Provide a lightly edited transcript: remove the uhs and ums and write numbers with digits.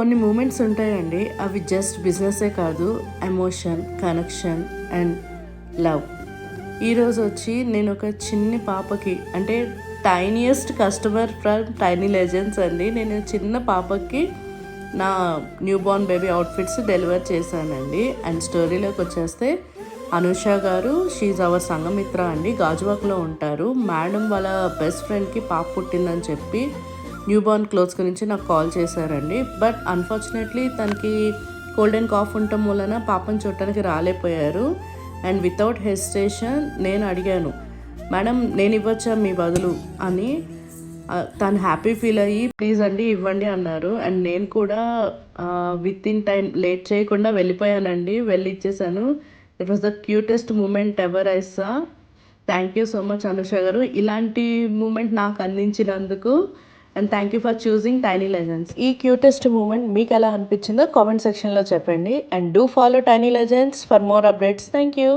కొన్ని మూమెంట్స్ ఉంటాయండి, అవి జస్ట్ బిజినెసే కాదు, ఎమోషన్, కనెక్షన్ అండ్ లవ్. ఈరోజు వచ్చి నేను ఒక చిన్ని పాపకి, అంటే tiniest customer from tiny legends అండి. నేను చిన్న పాపకి నా new Born baby outfits deliver చేశానండి. అండ్ స్టోరీలోకి వచ్చేస్తే అనుష గారు, షీజ్ అవర్ సంఘమిత్ర అండి, గాజువాక్లో ఉంటారు. మేడం వాళ్ళ బెస్ట్ ఫ్రెండ్కి పాప పుట్టిందని చెప్పి న్యూ బోర్న్ క్లోత్స్ గురించి నాకు కాల్ చేశారండి. బట్ అన్ఫార్చునేట్లీ తనకి కోల్డ్ అండ్ కాఫ్ ఉండటం వలన పాపను చూడటానికి రాలేకపోయారు. అండ్ వితౌట్ హెసిటేషన్ నేను అడిగాను, మేడం నేను ఇవ్వచ్చా మీ బదులు అని. తను హ్యాపీ ఫీల్ అయ్యి ప్లీజ్ అండి ఇవ్వండి అన్నారు. అండ్ నేను కూడా విత్ ఇన్ టైం లేట్ చేయకుండా వెళ్ళిపోయానండి, వెళ్ళి ఇచ్చేసాను. It was the cutest moment ever I saw. Thank you so much Anusha గారు, ఇలాంటి మూమెంట్ నాకు అందించినందుకు. And thank you for choosing tiny legends. ఈ క్యూటెస్ట్ మూమెంట్ మీకు ఎలా అనిపించిందో కామెంట్ సెక్షన్లో చెప్పండి. And do follow tiny legends for more updates. Thank you.